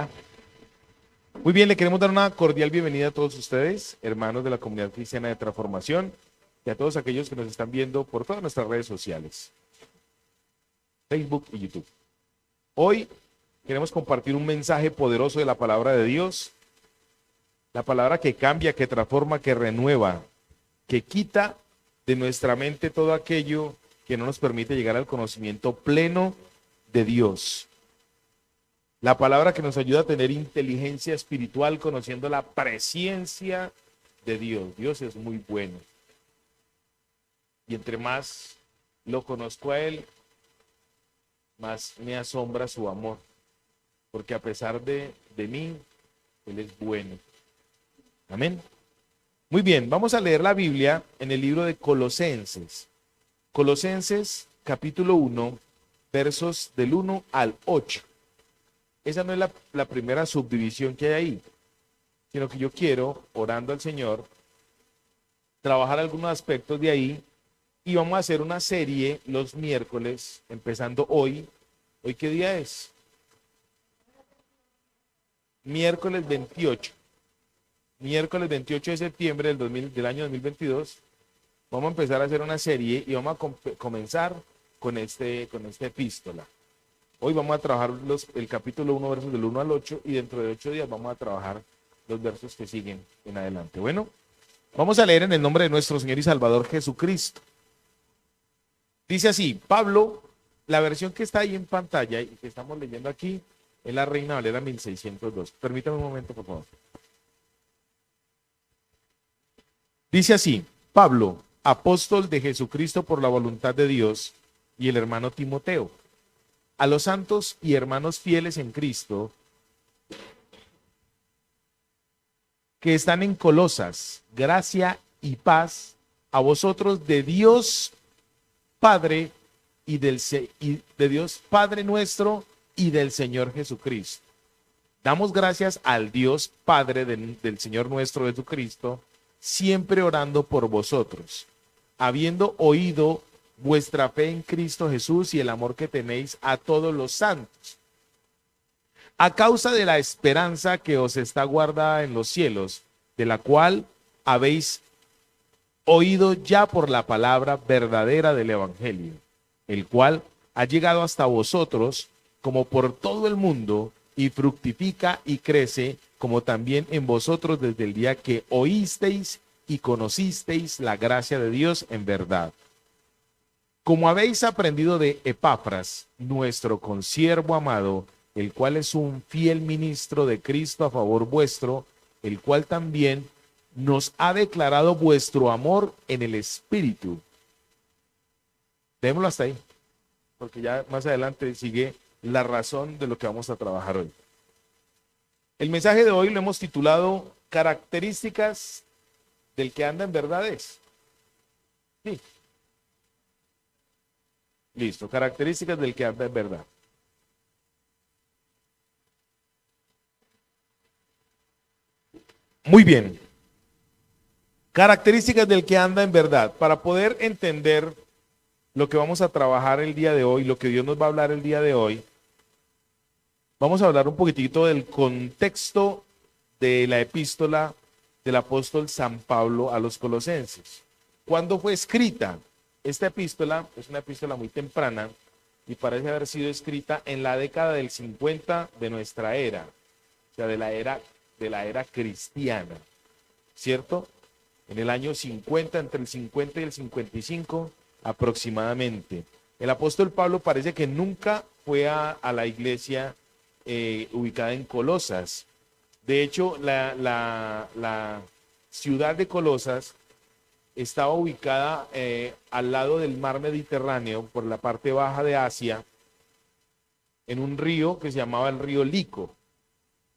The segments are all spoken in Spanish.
Ya. Muy bien, le queremos dar una cordial bienvenida a todos ustedes, hermanos de la comunidad cristiana de transformación, y a todos aquellos que nos están viendo por todas nuestras redes sociales, Facebook y YouTube. Hoy queremos compartir un mensaje poderoso de la palabra de Dios, la palabra que cambia, que transforma, que renueva, que quita de nuestra mente todo aquello que no nos permite llegar al conocimiento pleno de Dios. La palabra que nos ayuda a tener inteligencia espiritual conociendo la presencia de Dios. Dios es muy bueno. Y entre más lo conozco a Él, más me asombra su amor. Porque a pesar de mí, Él es bueno. Amén. Muy bien, vamos a leer la Biblia en el libro de Colosenses. Colosenses capítulo 1, versos del 1 al 8. Esa no es la primera subdivisión que hay ahí, sino que yo quiero, orando al Señor, trabajar algunos aspectos de ahí y vamos a hacer una serie los miércoles, empezando hoy. ¿Hoy qué día es? Miércoles 28. Miércoles 28 de septiembre del año 2022. Vamos a empezar a hacer una serie y vamos a comenzar con esta epístola. Hoy vamos a trabajar el capítulo 1, versos del 1 al 8, y dentro de 8 días vamos a trabajar los versos que siguen en adelante. Bueno, vamos a leer en el nombre de nuestro Señor y Salvador Jesucristo. Dice así, Pablo, la versión que está ahí en pantalla y que estamos leyendo aquí es la Reina Valera 1602. Permítame un momento, por favor. Dice así, Pablo, apóstol de Jesucristo por la voluntad de Dios, y el hermano Timoteo, a los santos y hermanos fieles en Cristo que están en Colosas, gracia y paz a vosotros de Dios Padre y de Dios Padre nuestro y del Señor Jesucristo. Damos gracias al Dios Padre del Señor nuestro Jesucristo, siempre orando por vosotros, habiendo oído vuestra fe en Cristo Jesús y el amor que tenéis a todos los santos, a causa de la esperanza que os está guardada en los cielos, de la cual habéis oído ya por la palabra verdadera del Evangelio, el cual ha llegado hasta vosotros como por todo el mundo y fructifica y crece, como también en vosotros desde el día que oísteis y conocisteis la gracia de Dios en verdad. Como habéis aprendido de Epafras, nuestro consiervo amado, el cual es un fiel ministro de Cristo a favor vuestro, el cual también nos ha declarado vuestro amor en el Espíritu. Démoslo hasta ahí, porque ya más adelante sigue la razón de lo que vamos a trabajar hoy. El mensaje de hoy lo hemos titulado Características del que anda en verdades. Sí. Listo, características del que anda en verdad. Muy bien. Características del que anda en verdad. Para poder entender lo que vamos a trabajar el día de hoy, lo que Dios nos va a hablar el día de hoy, vamos a hablar un poquitito del contexto de la epístola del apóstol San Pablo a los colosenses. ¿Cuándo fue escrita? Esta epístola es una epístola muy temprana y parece haber sido escrita en la década del 50 de nuestra era, o sea, de la era cristiana, ¿cierto? En el año 50, entre el 50 y el 55 aproximadamente. El apóstol Pablo parece que nunca fue a la iglesia ubicada en Colosas. De hecho, la ciudad de Colosas estaba ubicada al lado del mar Mediterráneo, por la parte baja de Asia, en un río que se llamaba el río Lico.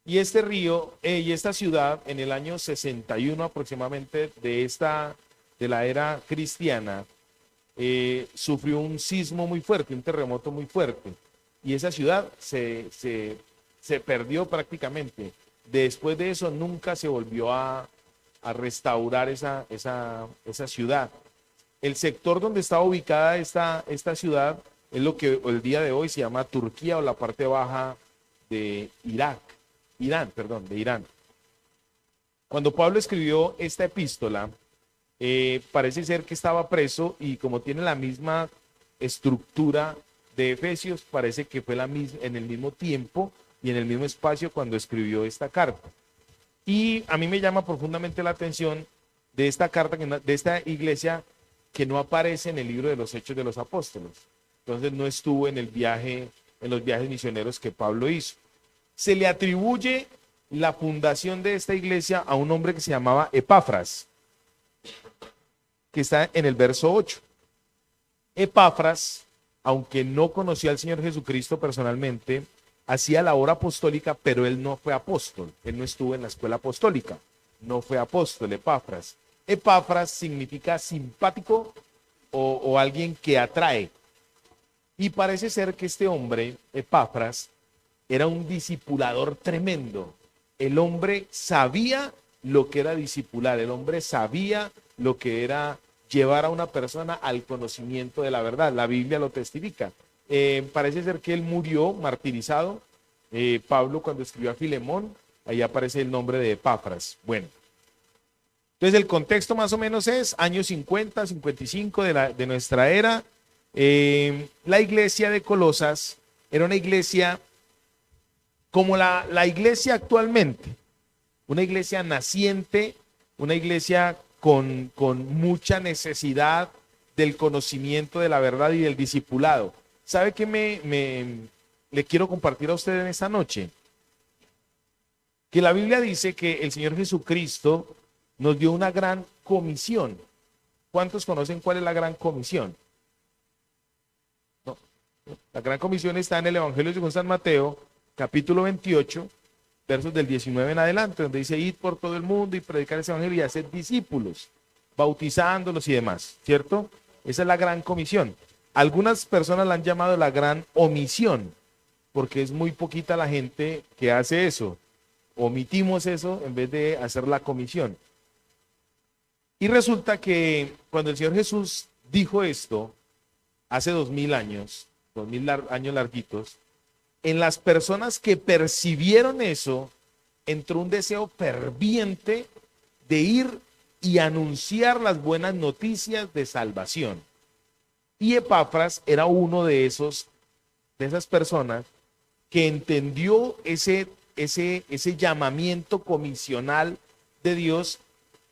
Y este río y esta ciudad, en el año 61 aproximadamente de la era cristiana, sufrió un sismo muy fuerte, un terremoto muy fuerte. Y esa ciudad se perdió prácticamente. Después de eso nunca se volvió a restaurar esa ciudad. El sector donde estaba ubicada esta ciudad es lo que el día de hoy se llama Turquía, o la parte baja de Irak. Irán, perdón, de Irán. Cuando Pablo escribió esta epístola, parece ser que estaba preso y como tiene la misma estructura de Efesios, parece que fue en el mismo tiempo y en el mismo espacio cuando escribió esta carta. Y a mí me llama profundamente la atención de esta carta, de esta iglesia que no aparece en el libro de los Hechos de los Apóstoles. Entonces no estuvo en los viajes misioneros que Pablo hizo. Se le atribuye la fundación de esta iglesia a un hombre que se llamaba Epafras, que está en el verso 8. Epafras, aunque no conocía al Señor Jesucristo personalmente, hacía la obra apostólica, pero él no fue apóstol. Él no estuvo en la escuela apostólica. No fue apóstol, Epafras. Epafras significa simpático o alguien que atrae. Y parece ser que este hombre, Epafras, era un discipulador tremendo. El hombre sabía lo que era discipular, el hombre sabía lo que era llevar a una persona al conocimiento de la verdad. La Biblia lo testifica. Parece ser que él murió martirizado. Pablo, cuando escribió a Filemón, ahí aparece el nombre de Epafras. Bueno, entonces el contexto más o menos es años 50, 55 de nuestra era. La iglesia de Colosas era una iglesia como la iglesia actualmente, una iglesia naciente, una iglesia con mucha necesidad del conocimiento de la verdad y del discipulado. ¿Sabe qué le quiero compartir a usted en esta noche? Que la Biblia dice que el Señor Jesucristo nos dio una gran comisión. ¿Cuántos conocen cuál es la gran comisión? No. La gran comisión está en el Evangelio según San Mateo, capítulo 28, versos del 19 en adelante, donde dice: id por todo el mundo y predicar ese evangelio y hacer discípulos, bautizándolos y demás, ¿cierto? Esa es la gran comisión. Algunas personas la han llamado la gran omisión, porque es muy poquita la gente que hace eso. Omitimos eso en vez de hacer la comisión. Y resulta que cuando el Señor Jesús dijo esto, hace 2000 años, 2000 años larguitos, en las personas que percibieron eso, entró un deseo ferviente de ir y anunciar las buenas noticias de salvación. Y Epafras era uno de esas personas que entendió ese llamamiento comisional de Dios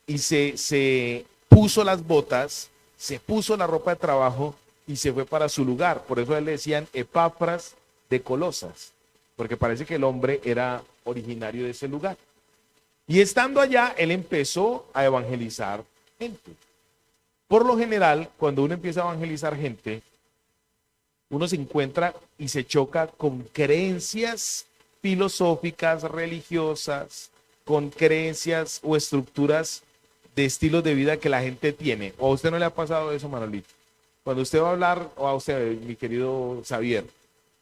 y se puso las botas, se puso la ropa de trabajo y se fue para su lugar. Por eso a él le decían Epafras de Colosas, porque parece que el hombre era originario de ese lugar. Y estando allá, él empezó a evangelizar gente. Por lo general, cuando uno empieza a evangelizar gente, uno se encuentra y se choca con creencias filosóficas, religiosas, con creencias o estructuras de estilos de vida que la gente tiene. ¿O a usted no le ha pasado eso, Manolito? Cuando usted va a hablar, o a usted, mi querido Xavier,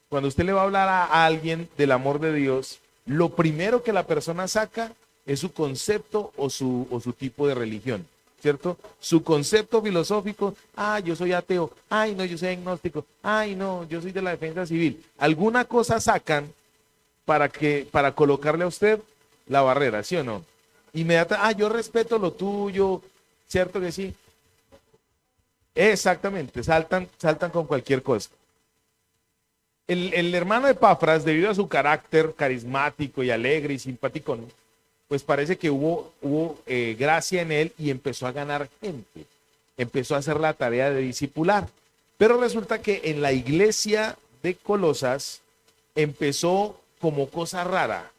cuando usted le va a hablar a alguien del amor de Dios, lo primero que la persona saca es su concepto o su tipo de religión, ¿cierto? Su concepto filosófico: yo soy ateo, no, yo soy agnóstico, no, yo soy de la defensa civil. Alguna cosa sacan para colocarle a usted la barrera, ¿sí o no? Inmediatamente, yo respeto lo tuyo, ¿cierto que sí? Exactamente, saltan con cualquier cosa. El hermano Epafras, debido a su carácter carismático y alegre y simpático, pues parece que hubo gracia en él y empezó a ganar gente, empezó a hacer la tarea de discipular. Pero resulta que en la iglesia de Colosas empezó como cosa rara.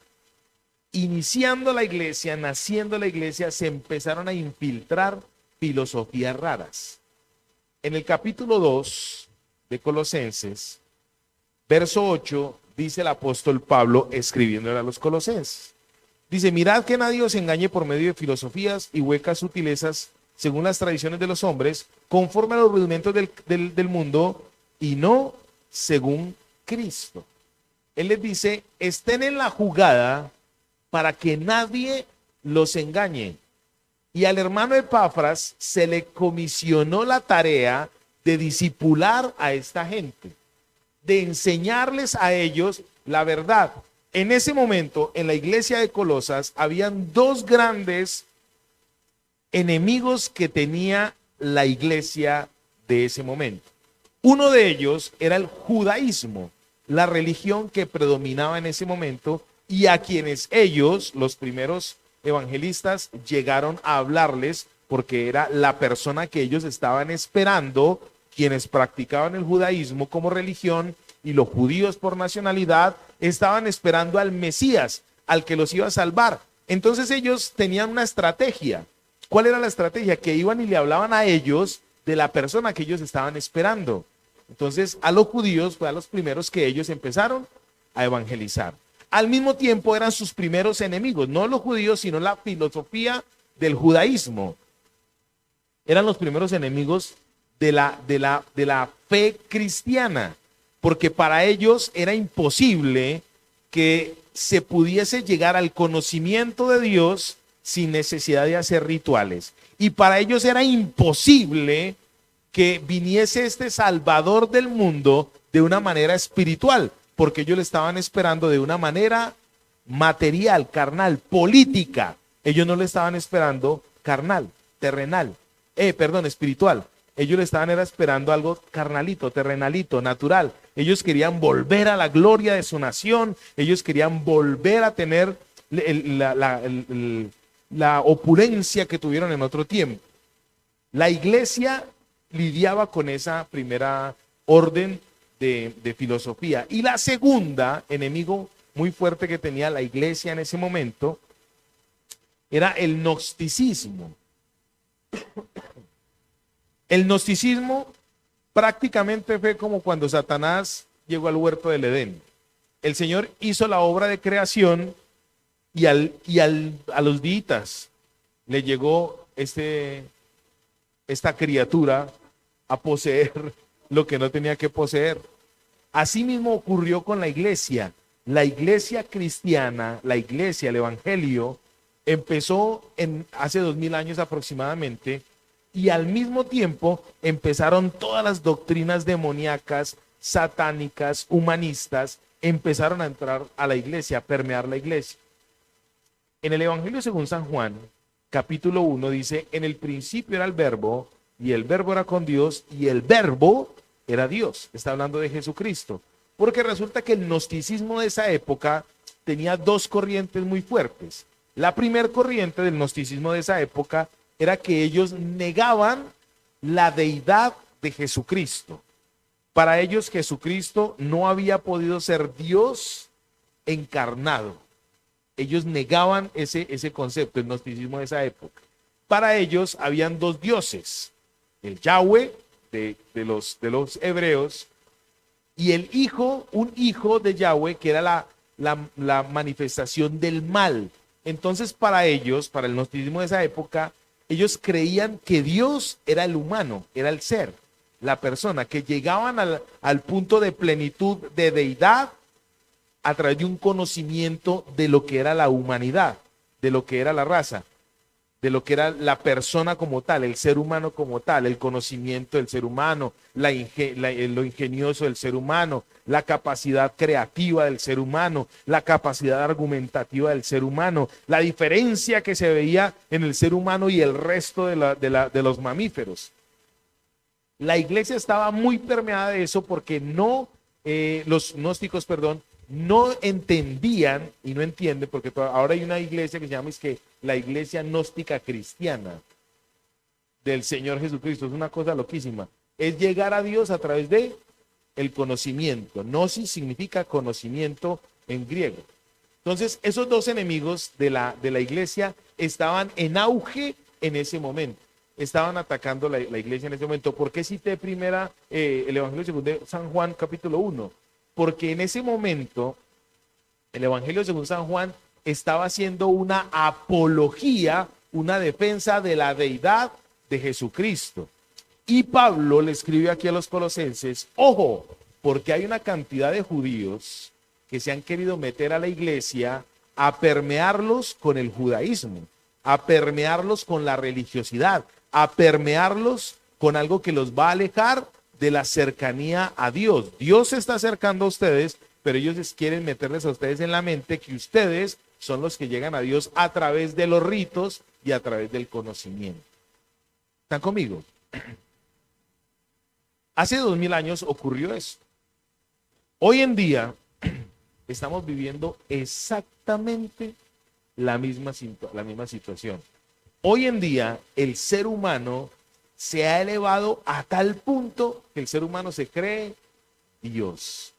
Iniciando la iglesia, naciendo la iglesia, se empezaron a infiltrar filosofías raras. En el capítulo 2 de Colosenses, verso 8, dice el apóstol Pablo escribiéndole a los colosenses. Dice: mirad que nadie os engañe por medio de filosofías y huecas sutilezas, según las tradiciones de los hombres, conforme a los rudimentos del mundo, y no según Cristo. Él les dice: estén en la jugada para que nadie los engañe. Y al hermano Epafras se le comisionó la tarea de discipular a esta gente, de enseñarles a ellos la verdad. En ese momento, en la iglesia de Colosas, habían dos grandes enemigos que tenía la iglesia de ese momento. Uno de ellos era el judaísmo, la religión que predominaba en ese momento y a quienes ellos, los primeros evangelistas, llegaron a hablarles porque era la persona que ellos estaban esperando, quienes practicaban el judaísmo como religión y los judíos por nacionalidad estaban esperando al Mesías, al que los iba a salvar. Entonces ellos tenían una estrategia. ¿Cuál era la estrategia? Que iban y le hablaban a ellos de la persona que ellos estaban esperando. Entonces a los judíos fue a los primeros que ellos empezaron a evangelizar. Al mismo tiempo eran sus primeros enemigos, no los judíos, sino la filosofía del judaísmo. Eran los primeros enemigos de la fe cristiana, porque para ellos era imposible que se pudiese llegar al conocimiento de Dios sin necesidad de hacer rituales. Y para ellos era imposible que viniese este Salvador del mundo de una manera espiritual, porque ellos le estaban esperando de una manera material, carnal, política. Ellos no le estaban esperando carnal, terrenal, espiritual. Ellos le estaban esperando algo carnalito, terrenalito, natural. Ellos querían volver a la gloria de su nación. Ellos querían volver a tener la opulencia que tuvieron en otro tiempo. La iglesia lidiaba con esa primera orden de filosofía. Y la segunda, enemigo muy fuerte que tenía la iglesia en ese momento, era el gnosticismo. El gnosticismo prácticamente fue como cuando Satanás llegó al huerto del Edén. El Señor hizo la obra de creación y a los días le llegó esta criatura a poseer lo que no tenía que poseer. Así mismo ocurrió con la iglesia. La iglesia cristiana, la iglesia, el evangelio, empezó hace 2000 años aproximadamente, y al mismo tiempo empezaron todas las doctrinas demoníacas, satánicas, humanistas, empezaron a entrar a la iglesia, a permear la iglesia. En el Evangelio según San Juan, capítulo 1, dice: en el principio era el verbo, y el verbo era con Dios, y el verbo era Dios. Está hablando de Jesucristo. Porque resulta que el gnosticismo de esa época tenía dos corrientes muy fuertes. La primera corriente del gnosticismo de esa época era que ellos negaban la deidad de Jesucristo. Para ellos Jesucristo no había podido ser Dios encarnado. Ellos negaban ese concepto, el gnosticismo de esa época. Para ellos habían dos dioses, el Yahweh de los hebreos y el hijo, un hijo de Yahweh que era la manifestación del mal. Entonces para ellos, para el gnosticismo de esa época, ellos creían que Dios era el humano, era el ser, la persona, que llegaban al punto de plenitud de deidad a través de un conocimiento de lo que era la humanidad, de lo que era la raza, de lo que era la persona como tal, el ser humano como tal, el conocimiento del ser humano, lo ingenioso del ser humano, la capacidad creativa del ser humano, la capacidad argumentativa del ser humano, la diferencia que se veía en el ser humano y el resto de los mamíferos. La iglesia estaba muy permeada de eso porque los gnósticos, no entendían y no entienden, porque ahora hay una iglesia que se llama la iglesia gnóstica cristiana del Señor Jesucristo. Es una cosa loquísima. Es llegar a Dios a través de el conocimiento. Gnosis significa conocimiento en griego. Entonces, esos dos enemigos de la iglesia estaban en auge en ese momento. Estaban atacando la iglesia en ese momento. ¿Por qué cité el Evangelio según San Juan, capítulo 1? Porque en ese momento el Evangelio según San Juan estaba haciendo una apología, una defensa de la deidad de Jesucristo. Y Pablo le escribe aquí a los colosenses: ojo, porque hay una cantidad de judíos que se han querido meter a la iglesia a permearlos con el judaísmo, a permearlos con la religiosidad, a permearlos con algo que los va a alejar de la cercanía a Dios. Dios se está acercando a ustedes, pero ellos quieren meterles a ustedes en la mente que ustedes son los que llegan a Dios a través de los ritos y a través del conocimiento. ¿Están conmigo? Hace 2000 años ocurrió eso. Hoy en día estamos viviendo exactamente la misma situación. Hoy en día el ser humano se ha elevado a tal punto que el ser humano se cree Dios.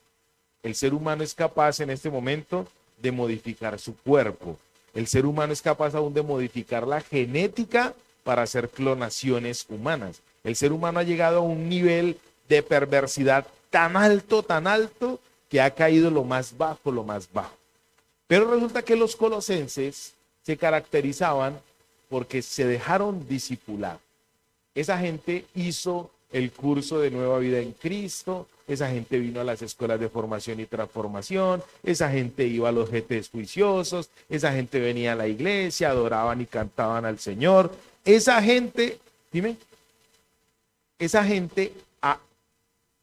El ser humano es capaz en este momento de modificar su cuerpo. El ser humano es capaz aún de modificar la genética para hacer clonaciones humanas. El ser humano ha llegado a un nivel de perversidad tan alto, que ha caído lo más bajo, lo más bajo. Pero resulta que los colosenses se caracterizaban porque se dejaron discipular. Esa gente hizo el curso de Nueva Vida en Cristo, esa gente vino a las escuelas de formación y transformación, esa gente iba a los GTs juiciosos, esa gente venía a la iglesia, adoraban y cantaban al Señor. Esa gente, dime, esa gente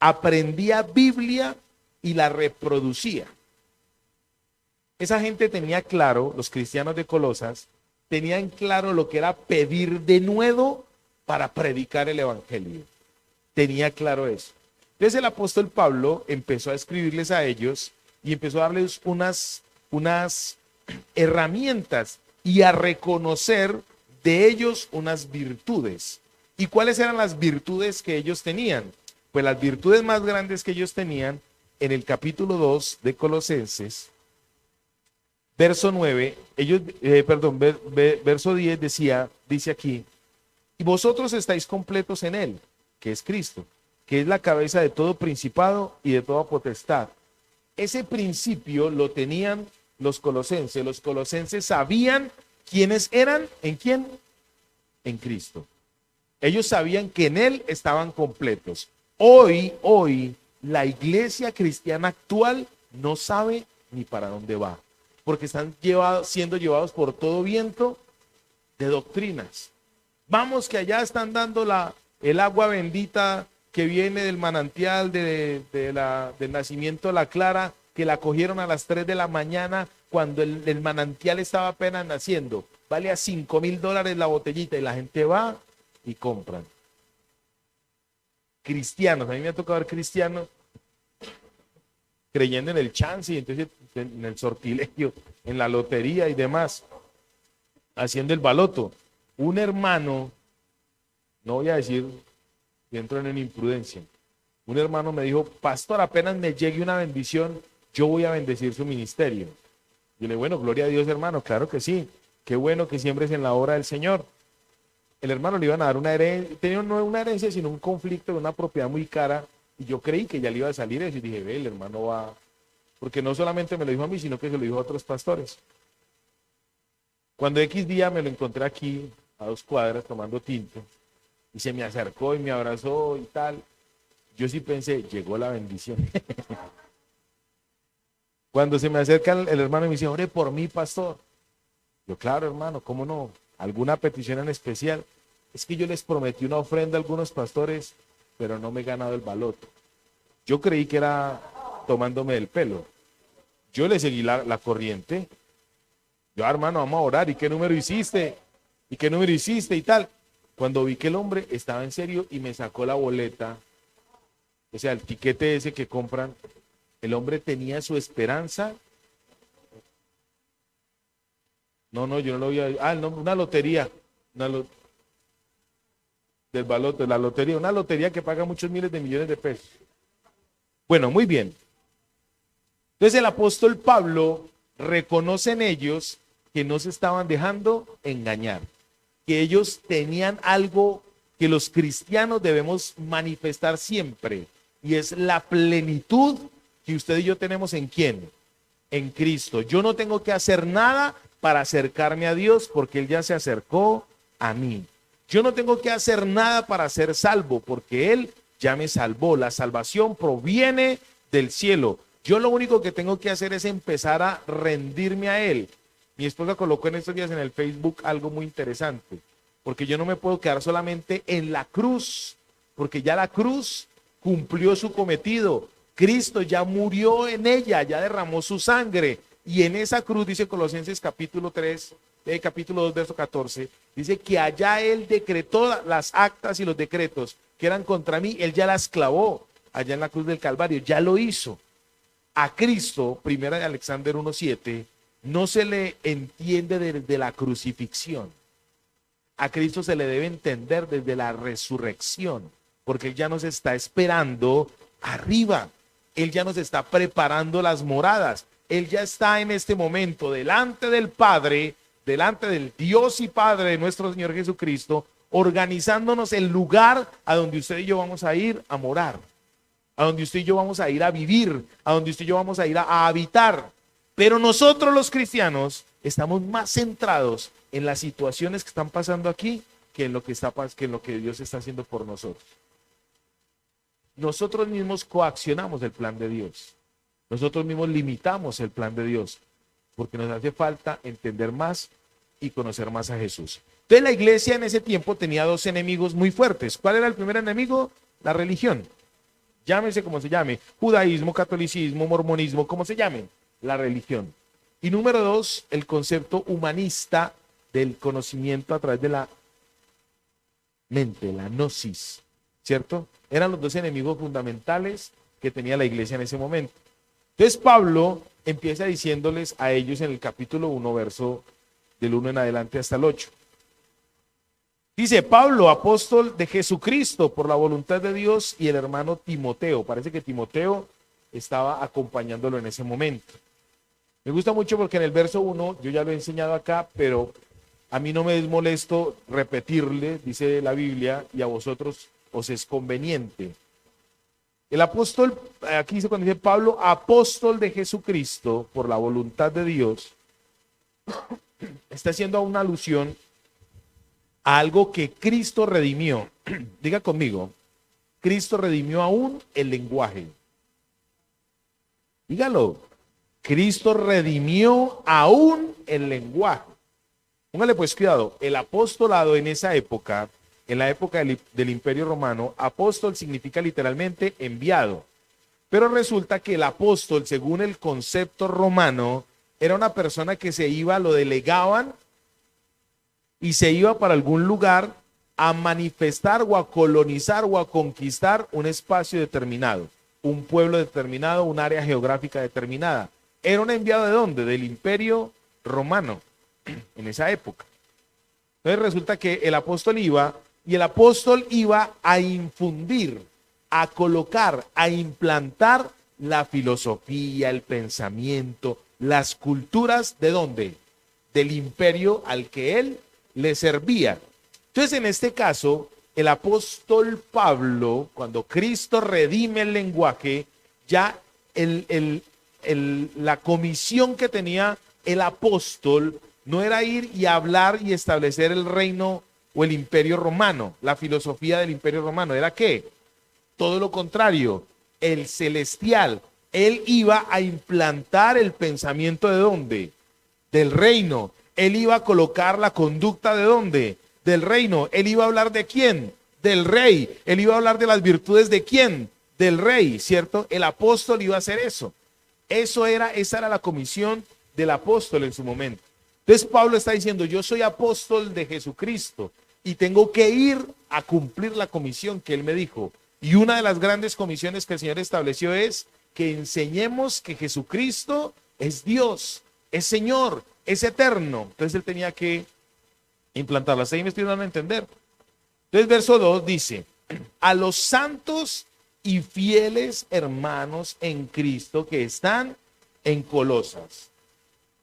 aprendía Biblia y la reproducía. Esa gente tenía claro, los cristianos de Colosas, tenían claro lo que era pedir de nuevo para predicar el evangelio. Tenía claro eso. Entonces el apóstol Pablo empezó a escribirles a ellos y empezó a darles unas herramientas y a reconocer de ellos unas virtudes. ¿Y cuáles eran las virtudes que ellos tenían? Pues las virtudes más grandes que ellos tenían en el capítulo 2 de Colosenses, verso 9, verso 10 dice aquí, y vosotros estáis completos en él, que es Cristo, que es la cabeza de todo principado y de toda potestad. Ese principio lo tenían los colosenses. Los colosenses sabían quiénes eran, ¿en quién? En Cristo. Ellos sabían que en él estaban completos. Hoy, la iglesia cristiana actual no sabe ni para dónde va, porque están siendo llevados por todo viento de doctrinas. Vamos que allá están dando el agua bendita que viene del manantial del nacimiento de la Clara, que la cogieron a las 3 de la mañana cuando el manantial estaba apenas naciendo. Vale a $5,000 la botellita y la gente va y compran. Cristianos, a mí me ha tocado ver cristianos creyendo en el chance y entonces en el sortilegio, en la lotería y demás, haciendo el baloto. Un hermano, no voy a decir, entro en imprudencia, un hermano me dijo, pastor, apenas me llegue una bendición, yo voy a bendecir su ministerio. Yo le digo, bueno, gloria a Dios, hermano, claro que sí, qué bueno que siembres en la obra del Señor. El hermano le iban a dar una herencia, tenía no una herencia, sino un conflicto de una propiedad muy cara, y yo creí que ya le iba a salir eso, y dije, ve, el hermano va, porque no solamente me lo dijo a mí, sino que se lo dijo a otros pastores. Cuando X día me lo encontré aquí, a 2 cuadras, tomando tinto, y se me acercó y me abrazó y tal, yo sí pensé, llegó la bendición. Cuando se me acerca el hermano y me dice, ore por mí, pastor. Yo, claro, hermano, ¿cómo no? ¿Alguna petición en especial? Es que yo les prometí una ofrenda a algunos pastores, pero no me he ganado el baloto. Yo creí que era tomándome del pelo. Yo le seguí la corriente. Yo, hermano, vamos a orar. ¿Y qué número hiciste? ¿Y qué número hiciste? Y tal. Cuando vi que el hombre estaba en serio y me sacó la boleta, o sea, el tiquete ese que compran, el hombre tenía su esperanza. No, yo no lo vi. No, una lotería. Del baloto, la lotería. Una lotería que paga muchos miles de millones de pesos. Bueno, muy bien. Entonces el apóstol Pablo reconoce en ellos que no se estaban dejando engañar, que ellos tenían algo que los cristianos debemos manifestar siempre, y es la plenitud que usted y yo tenemos ¿en quién? En Cristo. Yo no tengo que hacer nada para acercarme a Dios porque Él ya se acercó a mí. Yo no tengo que hacer nada para ser salvo porque Él ya me salvó. La salvación proviene del cielo. Yo lo único que tengo que hacer es empezar a rendirme a Él. Mi esposa colocó en estos días en el Facebook algo muy interesante, porque yo no me puedo quedar solamente en la cruz, porque ya la cruz cumplió su cometido. Cristo ya murió en ella, ya derramó su sangre. Y en esa cruz, dice Colosenses capítulo 3, capítulo 2, verso 14, dice que allá Él decretó las actas y los decretos que eran contra mí, Él ya las clavó allá en la cruz del Calvario, ya lo hizo. A Cristo, primera de Alexander 1:7, no se le entiende desde la crucifixión. A Cristo se le debe entender desde la resurrección, porque Él ya nos está esperando arriba. Él ya nos está preparando las moradas. Él ya está en este momento delante del Padre, delante del Dios y Padre de nuestro Señor Jesucristo, organizándonos el lugar a donde usted y yo vamos a ir a morar, a donde usted y yo vamos a ir a vivir, a donde usted y yo vamos a ir a habitar. Pero nosotros los cristianos estamos más centrados en las situaciones que están pasando aquí que en lo que Dios está haciendo por nosotros. Nosotros mismos coaccionamos el plan de Dios. Nosotros mismos limitamos el plan de Dios, porque nos hace falta entender más y conocer más a Jesús. Entonces la iglesia en ese tiempo tenía dos enemigos muy fuertes. ¿Cuál era el primer enemigo? La religión. Llámese como se llame, judaísmo, catolicismo, mormonismo, como se llame, la religión. Y número dos, el concepto humanista del conocimiento a través de la mente, la gnosis, ¿cierto? Eran los dos enemigos fundamentales que tenía la iglesia en ese momento. Entonces Pablo empieza diciéndoles a ellos en el capítulo 1, verso del 1 en adelante hasta el 8. Dice, Pablo, apóstol de Jesucristo por la voluntad de Dios, y el hermano Timoteo. Parece que Timoteo estaba acompañándolo en ese momento. Me gusta mucho porque en el verso 1, yo ya lo he enseñado acá, pero a mí no me es molesto repetirle, dice la Biblia, y a vosotros os es conveniente. El apóstol, aquí dice cuando dice Pablo, apóstol de Jesucristo por la voluntad de Dios, está haciendo una alusión a algo que Cristo redimió. Diga conmigo, Cristo redimió aún el lenguaje. Dígalo, Cristo redimió aún el lenguaje. Póngale pues cuidado, el apostolado en esa época, en la época del Imperio Romano, apóstol significa literalmente enviado. Pero resulta que el apóstol, según el concepto romano, era una persona que se iba, lo delegaban y se iba para algún lugar a manifestar o a colonizar o a conquistar un espacio determinado, un pueblo determinado, un área geográfica determinada. Era un enviado ¿de dónde? Del Imperio Romano en esa época. Entonces resulta que el apóstol iba y el apóstol iba a infundir, a colocar, a implantar la filosofía, el pensamiento, las culturas, ¿de dónde? Del imperio al que él le servía. Entonces, en este caso, el apóstol Pablo, cuando Cristo redime el lenguaje, ya la comisión que tenía el apóstol no era ir y hablar y establecer el reino o el imperio romano, la filosofía del imperio romano. ¿Era qué? Todo lo contrario, el celestial. Él iba a implantar el pensamiento ¿de dónde? Del reino. Él iba a colocar la conducta ¿de dónde? Del reino. Él iba a hablar ¿de quién? Del rey. Él iba a hablar de las virtudes ¿de quién? Del rey, ¿cierto? El apóstol iba a hacer eso. Esa era la comisión del apóstol en su momento. Entonces Pablo está diciendo, yo soy apóstol de Jesucristo y tengo que ir a cumplir la comisión que él me dijo. Y una de las grandes comisiones que el Señor estableció es que enseñemos que Jesucristo es Dios, es Señor, es eterno. Entonces él tenía que implantarlas. Ahí me estoy dando a entender. Entonces verso 2 dice, a los santos y fieles hermanos en Cristo que están en Colosas.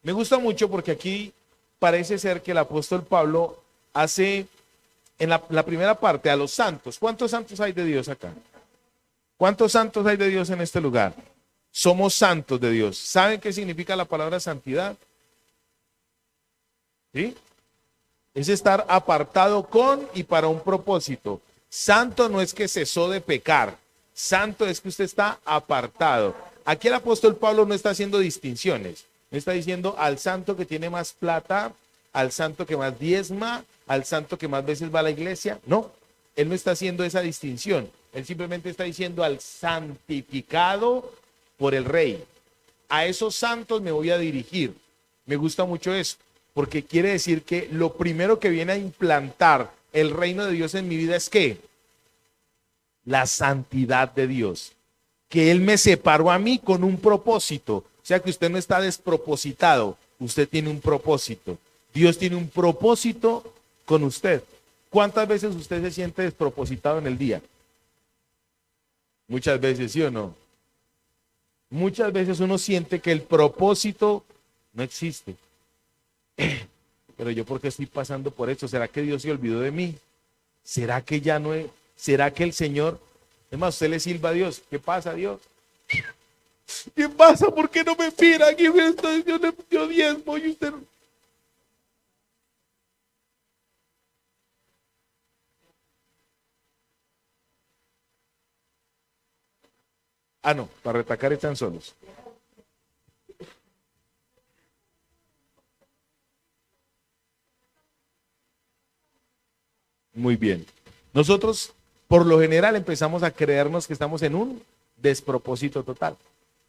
Me gusta mucho porque aquí parece ser que el apóstol Pablo hace en la primera parte a los santos. ¿Cuántos santos hay de Dios acá? ¿Cuántos santos hay de Dios en este lugar? Somos santos de Dios. ¿Saben qué significa la palabra santidad? ¿Sí? Es estar apartado con y para un propósito. Santo no es que cesó de pecar. Santo es que usted está apartado. Aquí el apóstol Pablo no está haciendo distinciones. No está diciendo al santo que tiene más plata, al santo que más diezma, al santo que más veces va a la iglesia. No, él no está haciendo esa distinción. Él simplemente está diciendo al santificado por el rey. A esos santos me voy a dirigir. Me gusta mucho eso, porque quiere decir que lo primero que viene a implantar el reino de Dios en mi vida es ¿qué? La santidad de Dios. Que Él me separó a mí con un propósito. O sea que usted no está despropositado, usted tiene un propósito. Dios tiene un propósito con usted. ¿Cuántas veces usted se siente despropositado en el día? Muchas veces, ¿sí o no? Muchas veces uno siente que el propósito no existe. Pero yo, ¿por qué estoy pasando por esto? ¿Será que Dios se olvidó de mí? ¿Será que ya no es? ¿Será que el Señor? Es más, usted le silba a Dios. ¿Qué pasa, Dios? ¿Qué pasa? ¿Por qué no me mira? Aquí estoy, yo le dio diezmo y usted... Ah, no, para retacar están solos. Muy bien. Nosotros, por lo general, empezamos a creernos que estamos en un despropósito total.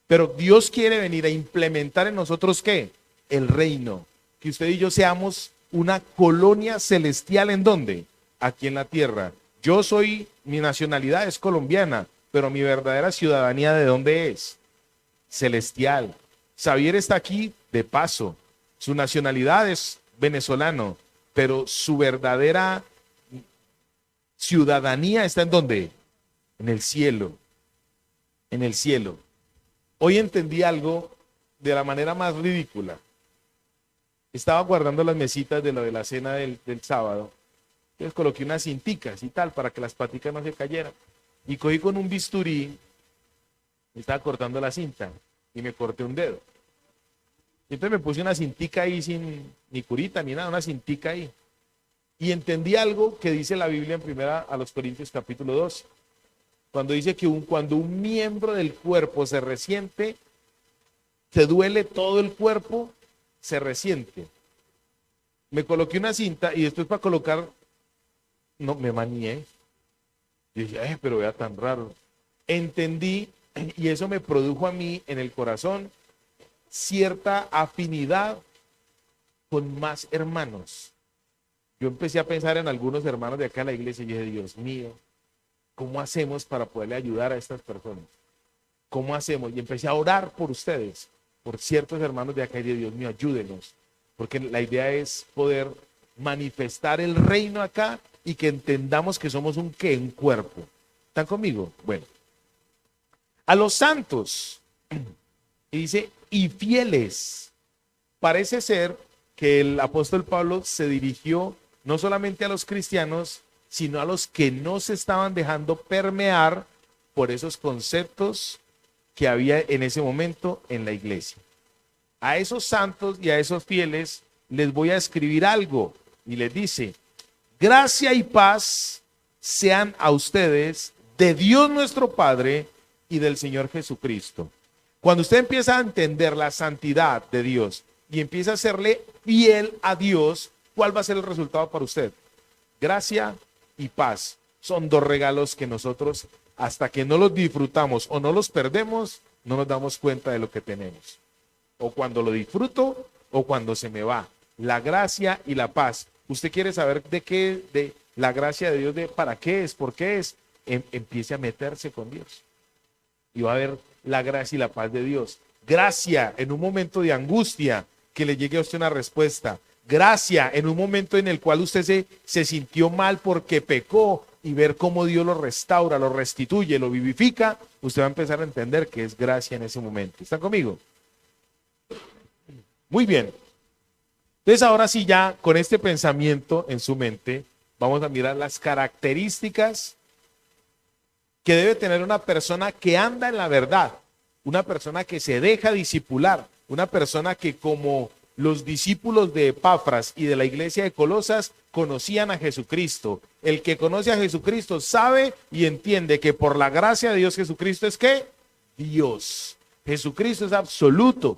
Pero Dios quiere venir a implementar en nosotros, ¿qué? El reino. Que usted y yo seamos una colonia celestial. ¿En dónde? Aquí en la tierra. Yo soy, mi nacionalidad es colombiana, pero mi verdadera ciudadanía, ¿de dónde es? Celestial. Xavier está aquí de paso. Su nacionalidad es venezolano, pero su verdadera ciudadanía está ¿en dónde? En el cielo. En el cielo. Hoy entendí algo de la manera más ridícula. Estaba guardando las mesitas de lo de la cena del sábado. Entonces coloqué unas cinticas y tal para que las paticas no se cayeran. Y cogí con un bisturí, me estaba cortando la cinta y me corté un dedo. Y entonces me puse una cintica ahí sin ni curita ni nada, una cintica ahí. Y entendí algo que dice la Biblia en primera a los Corintios capítulo 2. Cuando dice que cuando un miembro del cuerpo se resiente, se duele todo el cuerpo, se resiente. Me coloqué una cinta y después para colocar, no, me manié. Y dije, pero vea tan raro. Entendí, y eso me produjo a mí en el corazón cierta afinidad con más hermanos. Yo empecé a pensar en algunos hermanos de acá en la iglesia y dije, Dios mío, ¿cómo hacemos para poderle ayudar a estas personas? ¿Cómo hacemos? Y empecé a orar por ustedes, por ciertos hermanos de acá y dije, Dios mío, ayúdenos. Porque la idea es poder manifestar el reino acá y que entendamos que somos un ¿qué? Un cuerpo. ¿Están conmigo? Bueno. A los santos, y dice, y fieles. Parece ser que el apóstol Pablo se dirigió no solamente a los cristianos, sino a los que no se estaban dejando permear por esos conceptos que había en ese momento en la iglesia. A esos santos y a esos fieles les voy a escribir algo y les dice, gracia y paz sean a ustedes de Dios nuestro Padre y del Señor Jesucristo. Cuando usted empieza a entender la santidad de Dios y empieza a serle fiel a Dios, ¿cuál va a ser el resultado para usted? Gracia y paz. Son dos regalos que nosotros, hasta que no los disfrutamos o no los perdemos, no nos damos cuenta de lo que tenemos. O cuando lo disfruto o cuando se me va. La gracia y la paz. ¿Usted quiere saber de qué, de la gracia de Dios, de para qué es, por qué es? Empiece a meterse con Dios. Y va a ver la gracia y la paz de Dios. Gracia en un momento de angustia, que le llegue a usted una respuesta. Gracia en un momento en el cual usted se sintió mal porque pecó y ver cómo Dios lo restaura, lo restituye, lo vivifica, usted va a empezar a entender que es gracia en ese momento. ¿Están conmigo? Muy bien. Entonces ahora sí ya con este pensamiento en su mente vamos a mirar las características que debe tener una persona que anda en la verdad, una persona que se deja discipular, una persona que como los discípulos de Epafras y de la iglesia de Colosas conocían a Jesucristo. El que conoce a Jesucristo sabe y entiende que por la gracia de Dios Jesucristo es ¿qué? Dios. Jesucristo es absoluto.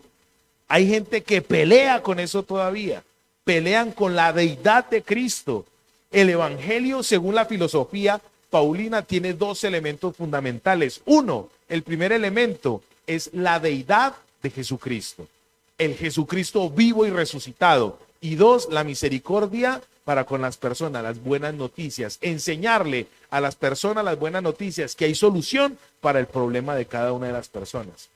Hay gente que pelea con eso todavía. Pelean con la deidad de Cristo. El evangelio, según la filosofía, Paulina tiene dos elementos fundamentales. Uno, el primer elemento es la deidad de Jesucristo, el Jesucristo vivo y resucitado. Y dos, la misericordia para con las personas, las buenas noticias, enseñarle a las personas las buenas noticias, que hay solución para el problema de cada una de las personas.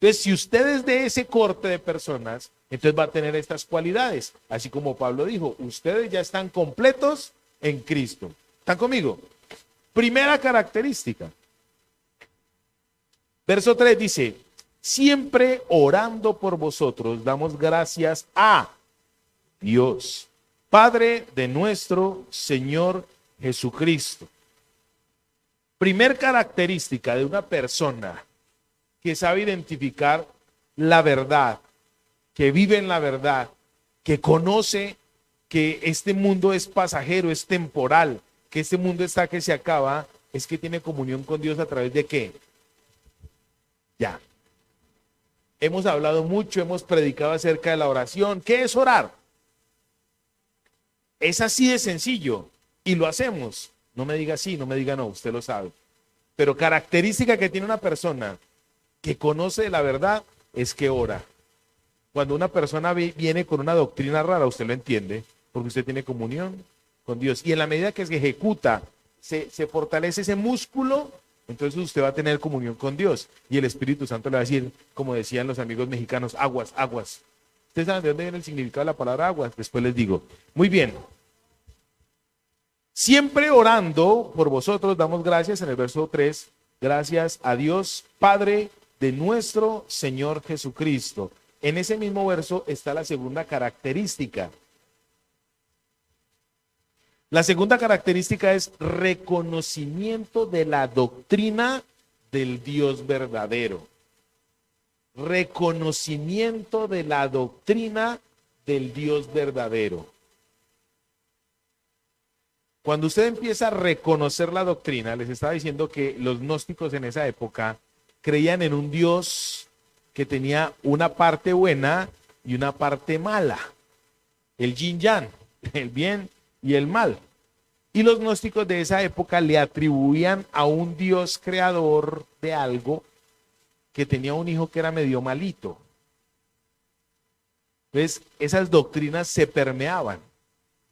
Entonces, si usted es de ese corte de personas, entonces va a tener estas cualidades. Así como Pablo dijo, ustedes ya están completos en Cristo. ¿Están conmigo? Primera característica. Verso 3 dice, siempre orando por vosotros, damos gracias a Dios, Padre de nuestro Señor Jesucristo. Primer característica de una persona que sabe identificar la verdad, que vive en la verdad, que conoce que este mundo es pasajero, es temporal, que este mundo está que se acaba, es que tiene comunión con Dios a través de ¿qué? Ya. Hemos hablado mucho, hemos predicado acerca de la oración. ¿Qué es orar? Es así de sencillo y lo hacemos. No me diga sí, no me diga no, usted lo sabe. Pero característica que tiene una persona que conoce la verdad es que ora. Cuando una persona viene con una doctrina rara, usted lo entiende, porque usted tiene comunión con Dios. Y en la medida que se ejecuta, se fortalece ese músculo, entonces usted va a tener comunión con Dios. Y el Espíritu Santo le va a decir, como decían los amigos mexicanos, aguas, aguas. ¿Ustedes saben de dónde viene el significado de la palabra aguas? Después les digo. Muy bien. Siempre orando por vosotros, damos gracias en el verso 3, gracias a Dios, Padre de nuestro Señor Jesucristo. En ese mismo verso está la segunda característica. La segunda característica es reconocimiento de la doctrina del Dios verdadero. Reconocimiento de la doctrina del Dios verdadero. Cuando usted empieza a reconocer la doctrina, les estaba diciendo que los gnósticos en esa época creían en un Dios que tenía una parte buena y una parte mala. El yin yang, el bien y el mal. Y los gnósticos de esa época le atribuían a un Dios creador de algo que tenía un hijo que era medio malito. Entonces, esas doctrinas se permeaban,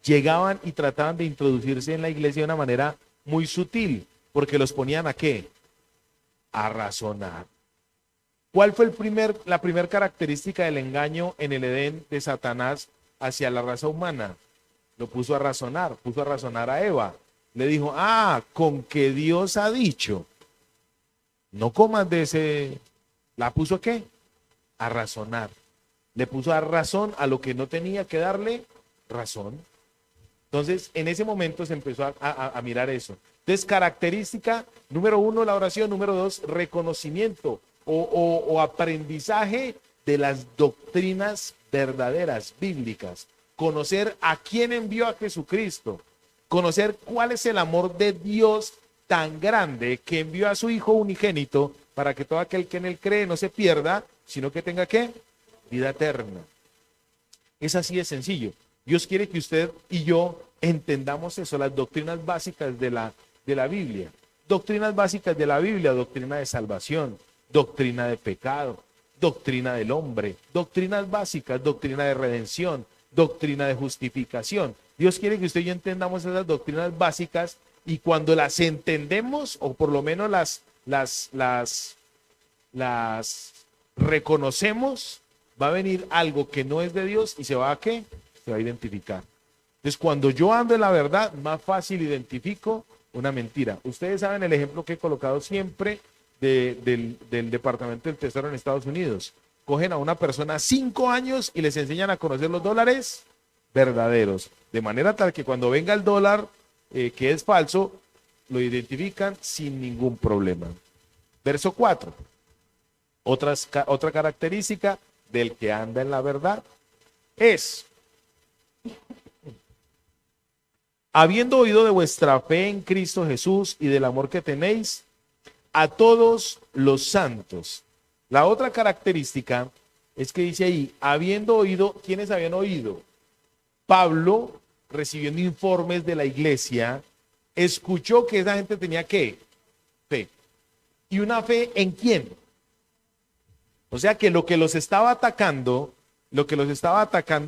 llegaban y trataban de introducirse en la iglesia de una manera muy sutil, porque los ponían ¿a qué? A razonar. ¿Cuál fue la primera característica del engaño en el Edén de Satanás hacia la raza humana? Lo puso a razonar a Eva. Le dijo, con que Dios ha dicho, no comas de ese. ¿La puso qué? A razonar. Le puso a razón a lo que no tenía que darle razón. Entonces, en ese momento se empezó a mirar eso. Entonces, característica número 1, la oración. Número 2, reconocimiento o aprendizaje de las doctrinas verdaderas, bíblicas. Conocer a quién envió a Jesucristo. Conocer cuál es el amor de Dios tan grande que envió a su Hijo unigénito para que todo aquel que en él cree no se pierda, sino que tenga ¿qué? Vida eterna. Es así de sencillo. Dios quiere que usted y yo entendamos eso, las doctrinas básicas de la Biblia. Doctrinas básicas de la Biblia, doctrina de salvación, doctrina de pecado, doctrina del hombre, doctrinas básicas, doctrina de redención, doctrina de justificación. Dios quiere que usted y yo entendamos esas doctrinas básicas y cuando las entendemos, o por lo menos las reconocemos, va a venir algo que no es de Dios y se va a ¿qué? Se va a identificar. Entonces, cuando yo ando en la verdad, más fácil identifico una mentira. Ustedes saben el ejemplo que he colocado siempre del Departamento del Tesoro en Estados Unidos. Cogen a una persona 5 años y les enseñan a conocer los dólares verdaderos. De manera tal que cuando venga el dólar que es falso, lo identifican sin ningún problema. Verso 4. Otra característica del que anda en la verdad es: habiendo oído de vuestra fe en Cristo Jesús y del amor que tenéis a todos los santos. La otra característica es que dice ahí, habiendo oído, ¿quiénes habían oído? Pablo recibiendo informes de la iglesia escuchó que esa gente tenía ¿qué? Fe. ¿Y una fe en quién? O sea que lo que los estaba atacando,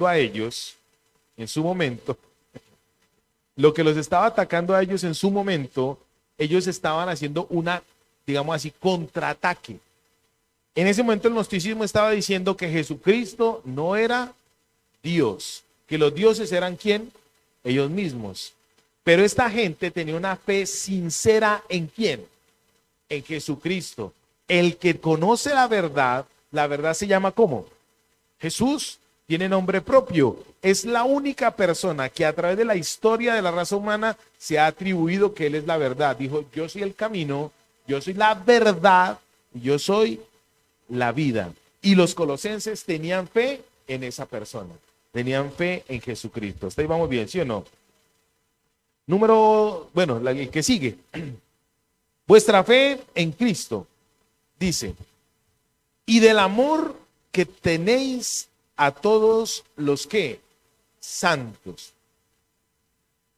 a ellos en su momento, lo que los estaba atacando a ellos en su momento, ellos estaban haciendo una, digamos así, contraataque. En ese momento el gnosticismo estaba diciendo que Jesucristo no era Dios, que los dioses eran ¿quién? Ellos mismos. Pero esta gente tenía una fe sincera ¿en quién? En Jesucristo. El que conoce la verdad se llama ¿cómo? Jesús. Tiene nombre propio. Es la única persona que a través de la historia de la raza humana se ha atribuido que Él es la verdad. Dijo, yo soy el camino, yo soy la verdad, yo soy la vida. Y los colosenses tenían fe en esa persona. Tenían fe en Jesucristo. ¿Hasta ahí vamos bien, sí o no? El que sigue. Vuestra fe en Cristo, dice, y del amor que tenéis a todos los que santos.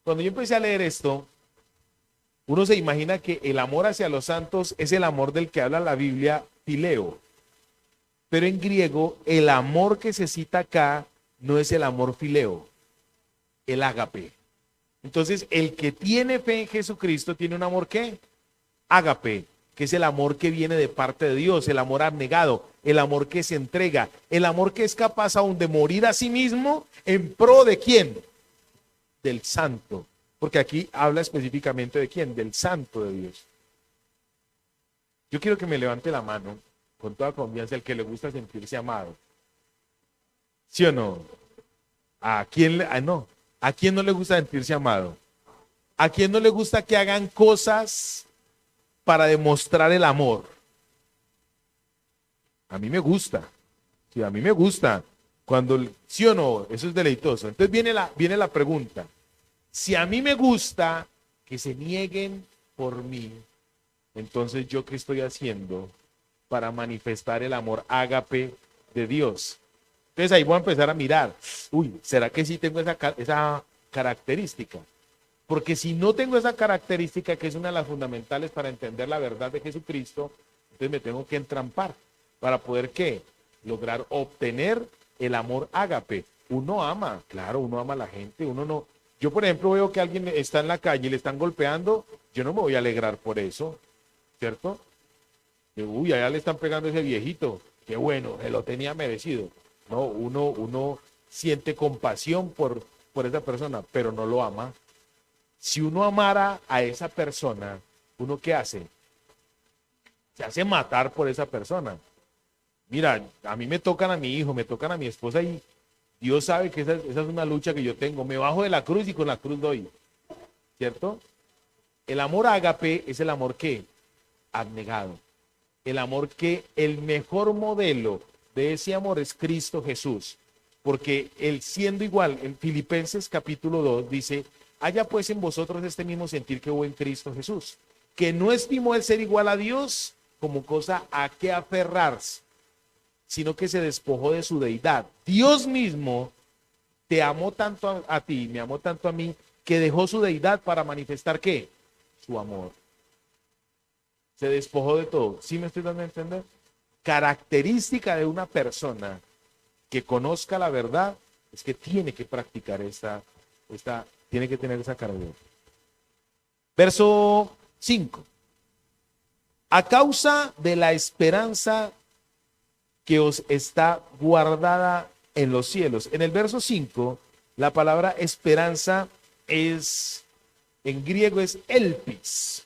Cuando yo empecé a leer esto, uno se imagina que el amor hacia los santos es el amor del que habla la Biblia, fileo. Pero en griego, el amor que se cita acá no es el amor fileo, el ágape. Entonces, el que tiene fe en Jesucristo tiene un amor ¿qué? Ágape, que es el amor que viene de parte de Dios, el amor abnegado, el amor que se entrega, el amor que es capaz aún de morir a sí mismo en pro de ¿quién? Del santo. Porque aquí habla específicamente de ¿quién? Del santo de Dios. Yo quiero que me levante la mano con toda confianza el que le gusta sentirse amado. ¿Sí o no? ¿A quién no? ¿A quién no le gusta sentirse amado? ¿A quién no le gusta que hagan cosas para demostrar el amor? A mí me gusta. Sí, a mí me gusta. Cuando, ¿sí o no? Eso es deleitoso. Entonces viene la pregunta. Si a mí me gusta que se nieguen por mí, entonces ¿yo qué estoy haciendo para manifestar el amor ágape de Dios? Entonces ahí voy a empezar a mirar. Uy, ¿será que sí tengo esa característica? Porque si no tengo esa característica, que es una de las fundamentales para entender la verdad de Jesucristo, entonces me tengo que entrampar para poder ¿qué? Lograr obtener el amor ágape. Uno ama, claro, uno ama a la gente, uno no. Yo, por ejemplo, veo que alguien está en la calle y le están golpeando, yo no me voy a alegrar por eso, ¿cierto? Uy, allá le están pegando a ese viejito, qué bueno, se lo tenía merecido. No, uno siente compasión por esa persona, pero no lo ama. Si uno amara a esa persona, ¿uno qué hace? Se hace matar por esa persona. Mira, a mí me tocan a mi hijo, me tocan a mi esposa y Dios sabe que esa es una lucha que yo tengo. Me bajo de la cruz y con la cruz doy. ¿Cierto? El amor ágape es el amor que abnegado. El amor que el mejor modelo de ese amor es Cristo Jesús. Porque él siendo igual, en Filipenses capítulo 2 dice, haya pues en vosotros este mismo sentir que hubo en Cristo Jesús, que no estimó el ser igual a Dios como cosa a que aferrarse, sino que se despojó de su deidad. Dios mismo te amó tanto a ti, me amó tanto a mí, que dejó su deidad para manifestar ¿qué? Su amor. Se despojó de todo. ¿Sí me estoy dando a entender? Característica de una persona que conozca la verdad es que tiene que practicar tiene que tener esa característica. Verso 5. A causa de la esperanza que os está guardada en los cielos. En el verso 5, la palabra esperanza en griego es elpis.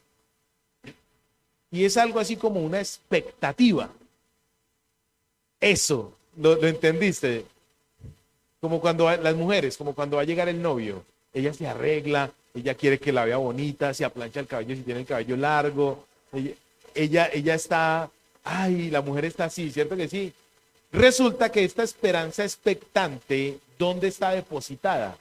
Y es algo así como una expectativa. Eso, ¿lo entendiste? Como cuando las mujeres, como cuando va a llegar el novio, ella se arregla, ella quiere que la vea bonita, se aplancha el cabello si tiene el cabello largo, ella está, ay, la mujer está así, ¿cierto que sí? Resulta que esta esperanza expectante, ¿dónde está depositada?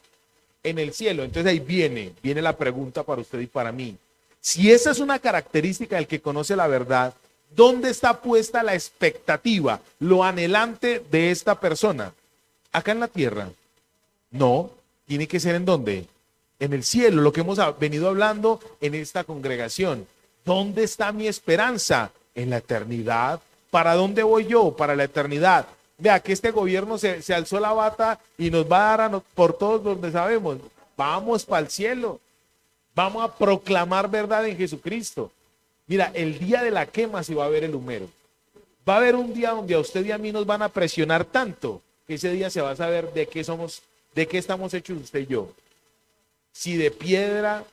En el cielo. Entonces ahí viene la pregunta para usted y para mí. Si esa es una característica del que conoce la verdad, ¿dónde está puesta la expectativa, lo anhelante de esta persona? ¿Acá en la tierra? No, tiene que ser ¿en dónde? en el cielo, lo que hemos venido hablando en esta congregación. ¿Dónde está mi esperanza? En la eternidad. ¿Para dónde voy yo? Para la eternidad. Vea que este gobierno se alzó la bata y nos va a dar por todos donde sabemos. Vamos para el cielo. Vamos a proclamar verdad en Jesucristo. Mira, el día de la quema sí va a haber el humero. Va a haber un día donde a usted y a mí nos van a presionar tanto que ese día se va a saber de qué somos, de qué estamos hechos usted y yo. Si de piedra,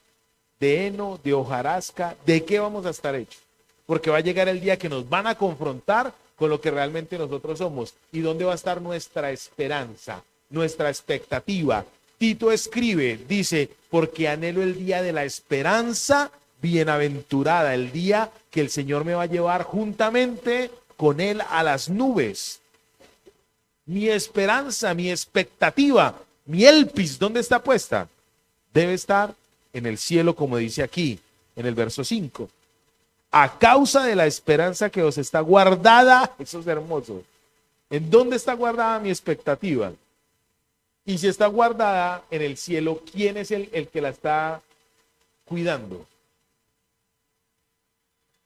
de heno, de hojarasca, ¿de qué vamos a estar hechos? Porque va a llegar el día que nos van a confrontar con lo que realmente nosotros somos. ¿Y dónde va a estar nuestra esperanza, nuestra expectativa? Tito escribe, dice, porque anhelo el día de la esperanza bienaventurada, el día que el Señor me va a llevar juntamente con Él a las nubes. Mi esperanza, mi expectativa, mi elpis, ¿dónde está puesta? Debe estar en el cielo, como dice aquí, en el verso 5. A causa de la esperanza que os está guardada, eso es hermoso. ¿En dónde está guardada mi expectativa? Y si está guardada en el cielo, ¿quién es el que la está cuidando?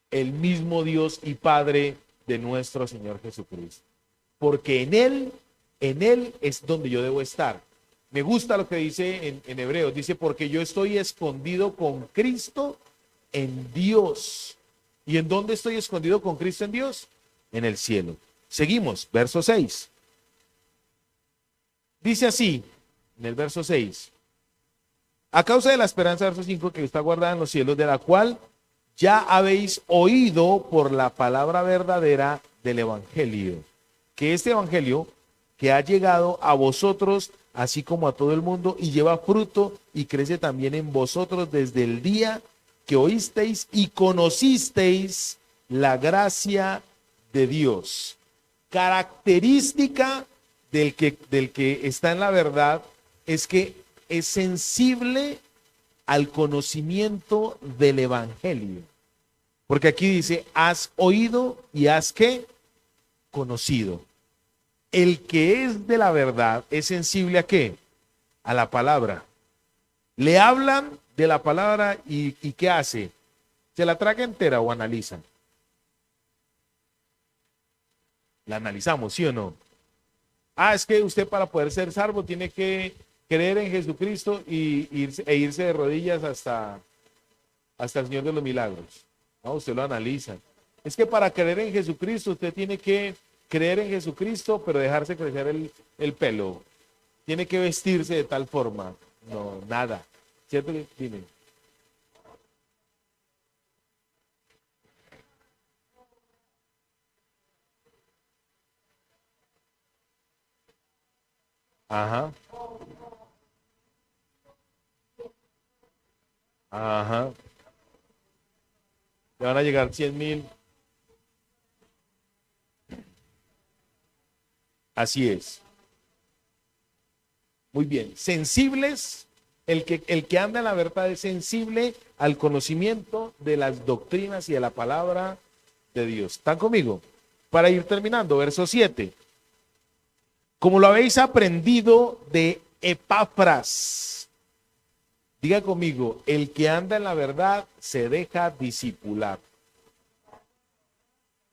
El mismo Dios y Padre de nuestro Señor Jesucristo. Porque en Él es donde yo debo estar. Me gusta lo que dice en Hebreos, dice, porque yo estoy escondido con Cristo en Dios. ¿Y en dónde estoy escondido con Cristo en Dios? En el cielo. Seguimos, verso 6. Dice así, en el verso 6. A causa de la esperanza, verso 5, que está guardada en los cielos, de la cual ya habéis oído por la palabra verdadera del Evangelio. Que este Evangelio que ha llegado a vosotros, así como a todo el mundo, y lleva fruto y crece también en vosotros desde el día que oísteis y conocisteis la gracia de Dios. Característica del que está en la verdad es que es sensible al conocimiento del Evangelio. Porque aquí dice, has oído y has ¿qué? Conocido. El que es de la verdad es sensible ¿a qué? A la palabra. Le hablan de la palabra y ¿qué hace? ¿Se la traga entera o analizan? La analizamos, ¿sí o no? Es que usted para poder ser salvo tiene que creer en Jesucristo e irse de rodillas hasta el Señor de los Milagros. No, usted lo analiza. Es que para creer en Jesucristo usted tiene que creer en Jesucristo, pero dejarse crecer el pelo. Tiene que vestirse de tal forma. No, nada. ¿Cierto? Dime. Ajá. Ajá. Le van a llegar 100.000. Así es. Muy bien. Sensibles. El que anda en la verdad es sensible al conocimiento de las doctrinas y de la palabra de Dios. ¿Están conmigo? Para ir terminando, verso 7. Como lo habéis aprendido de Epafras. Diga conmigo, el que anda en la verdad se deja discipular.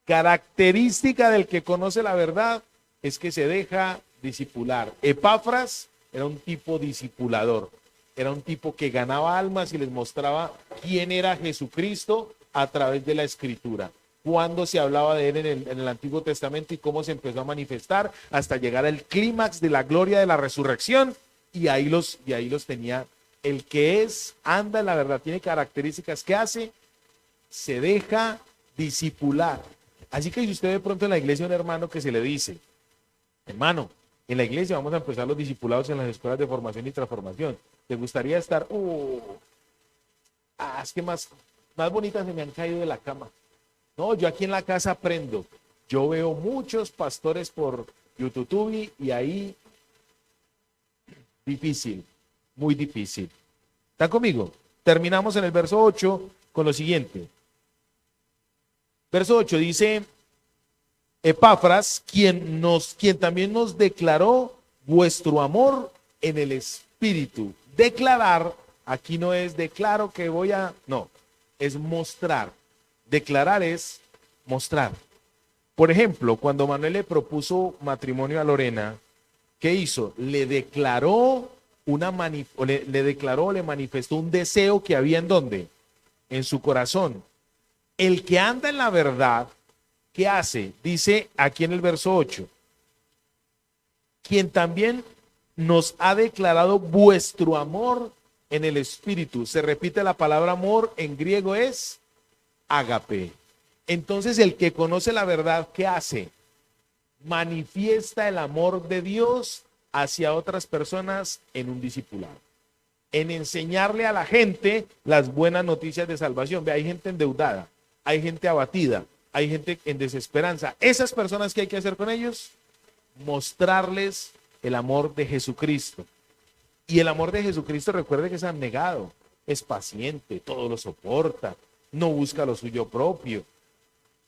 Característica del que conoce la verdad es que se deja discipular. Epafras era un tipo discipulador. Era un tipo que ganaba almas y les mostraba quién era Jesucristo a través de la Escritura. Cuándo se hablaba de él en el Antiguo Testamento y cómo se empezó a manifestar hasta llegar al clímax de la gloria de la resurrección. Y ahí los tenía. El que anda en la verdad, tiene características que hace, se deja discipular. Así que si usted de pronto en la iglesia un hermano que se le dice, hermano, en la iglesia vamos a empezar los discipulados en las escuelas de formación y transformación. ¿Te gustaría estar? Es que más bonitas se me han caído de la cama. No, yo aquí en la casa aprendo. Yo veo muchos pastores por YouTube y ahí difícil, muy difícil. ¿Están conmigo? Terminamos en el verso 8 con lo siguiente. Verso 8 dice, Epafras, quien también nos declaró vuestro amor en el Espíritu. Declarar Aquí no es declaro que voy a, no, es mostrar. Declarar es mostrar. Por ejemplo, cuando Manuel le propuso matrimonio a Lorena, ¿qué hizo? Le declaró le manifestó un deseo que había en dónde, en su corazón. El que anda en la verdad, ¿qué hace? Dice aquí en el verso 8, quien también nos ha declarado vuestro amor en el Espíritu. Se repite la palabra amor, en griego es ágape. Entonces el que conoce la verdad, ¿qué hace? Manifiesta el amor de Dios hacia otras personas en un discipulado, en enseñarle a la gente las buenas noticias de salvación. Ve, hay gente endeudada, hay gente abatida, hay gente en desesperanza. Esas personas, ¿qué hay que hacer con ellos? Mostrarles el amor de Jesucristo. Y el amor de Jesucristo, recuerde que es abnegado, es paciente, todo lo soporta, no busca lo suyo propio.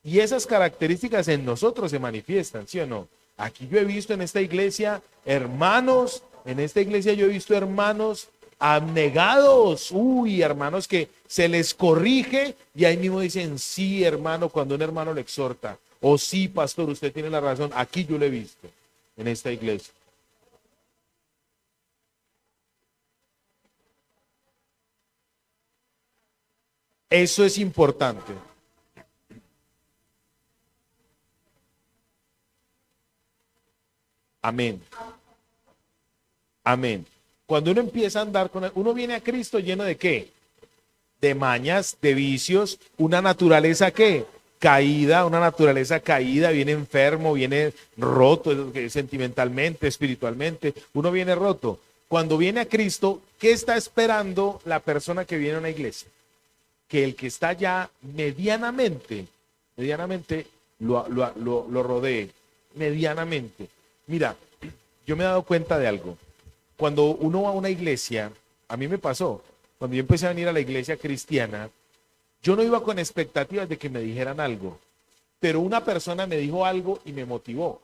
Y esas características en nosotros se manifiestan, ¿sí o no? Aquí yo he visto en esta iglesia hermanos, en esta iglesia yo he visto hermanos abnegados, hermanos que se les corrige y ahí mismo dicen, sí, hermano, cuando un hermano le exhorta, o sí, pastor, usted tiene la razón. Aquí yo lo he visto en esta iglesia. Eso es importante. Amén. Amén. Cuando uno empieza a andar con uno viene a Cristo lleno de ¿qué? De mañas, de vicios, una naturaleza ¿qué? Caída, una naturaleza caída, viene enfermo, viene roto sentimentalmente, espiritualmente, uno viene roto. Cuando viene a Cristo, ¿qué está esperando la persona que viene a una iglesia? Que el que está ya medianamente lo rodee, medianamente. Mira, yo me he dado cuenta de algo. Cuando uno va a una iglesia, a mí me pasó, cuando yo empecé a venir a la iglesia cristiana, yo no iba con expectativas de que me dijeran algo, pero una persona me dijo algo y me motivó.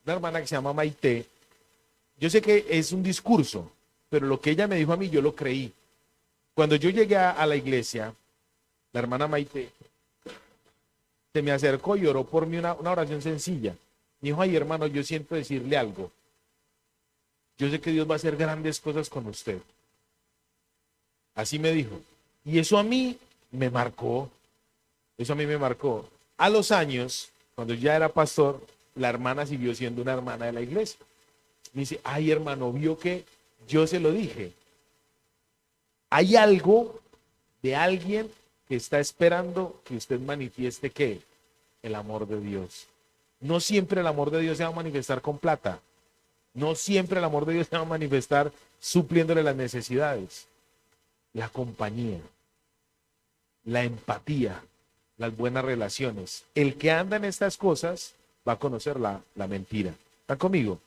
Una hermana que se llama Maite, yo sé que es un discurso, pero lo que ella me dijo a mí, yo lo creí. Cuando yo llegué a la iglesia, la hermana Maite se me acercó y oró por mí una oración sencilla. Me dijo, ay hermano, yo siento decirle algo. Yo sé que Dios va a hacer grandes cosas con usted. Así me dijo. Y eso a mí me marcó. Eso a mí me marcó. A los años, cuando ya era pastor, la hermana siguió siendo una hermana de la iglesia. Me dice, ay hermano, vio que yo se lo dije. Hay algo de alguien que está esperando que usted manifieste ¿qué? El amor de Dios. No siempre el amor de Dios se va a manifestar con plata. No siempre el amor de Dios se va a manifestar supliéndole las necesidades. La compañía, la empatía, las buenas relaciones. El que anda en estas cosas va a conocer la mentira. ¿Están conmigo?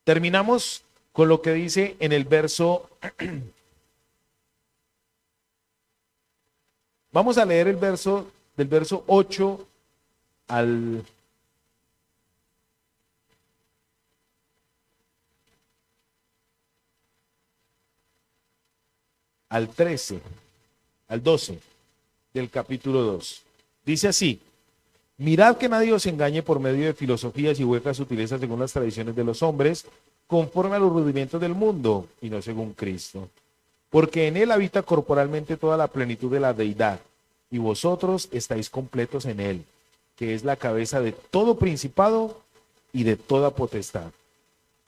Terminamos con lo que dice en el verso. Vamos a leer el verso del verso 8 al 13, al 12 del capítulo 2. Dice así: mirad que nadie os engañe por medio de filosofías y huecas sutilezas según las tradiciones de los hombres, conforme a los rudimentos del mundo, y no según Cristo. Porque en él habita corporalmente toda la plenitud de la deidad, y vosotros estáis completos en él, que es la cabeza de todo principado y de toda potestad.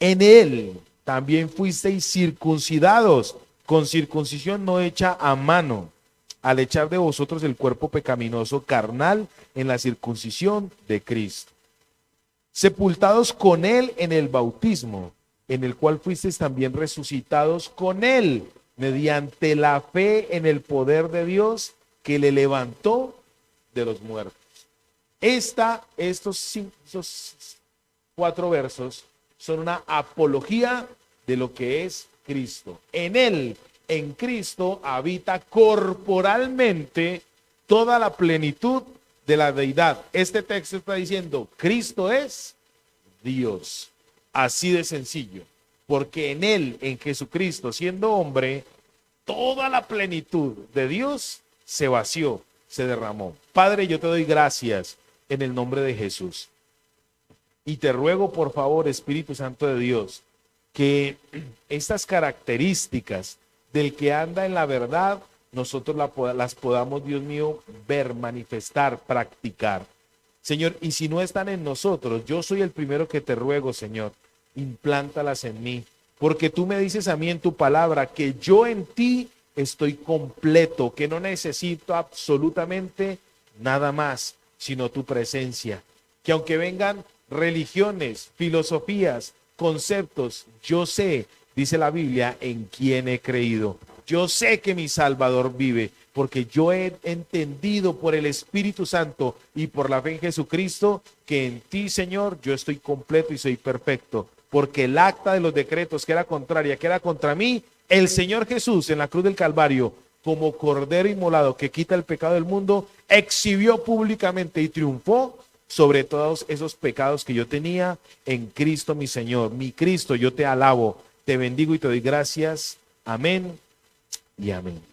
En él también fuisteis circuncidados, con circuncisión no hecha a mano, al echar de vosotros el cuerpo pecaminoso carnal en la circuncisión de Cristo. Sepultados con él en el bautismo, en el cual fuisteis también resucitados con él, mediante la fe en el poder de Dios que le levantó de los muertos. Estos 4 versos son una apología de lo que es Cristo. En él, en Cristo, habita corporalmente toda la plenitud de la deidad. Este texto está diciendo, Cristo es Dios. Así de sencillo. Porque en él, en Jesucristo, siendo hombre, toda la plenitud de Dios se vació, se derramó. Padre, yo te doy gracias en el nombre de Jesús. Y te ruego, por favor, Espíritu Santo de Dios, que estas características del que anda en la verdad, nosotros las podamos, Dios mío, ver, manifestar, practicar. Señor, y si no están en nosotros, yo soy el primero que te ruego, Señor, implántalas en mí. Porque tú me dices a mí en tu palabra que yo en ti estoy completo, que no necesito absolutamente nada más, sino tu presencia. Que aunque vengan religiones, filosofías, conceptos, yo sé, dice la Biblia, en quién he creído. Yo sé que mi Salvador vive, porque yo he entendido por el Espíritu Santo y por la fe en Jesucristo que en ti, Señor, yo estoy completo y soy perfecto. Porque el acta de los decretos que era contraria, que era contra mí, el Señor Jesús en la cruz del Calvario, como Cordero inmolado que quita el pecado del mundo, exhibió públicamente y triunfó sobre todos esos pecados que yo tenía en Cristo mi Señor. Mi Cristo, yo te alabo, te bendigo y te doy gracias. Amén y amén.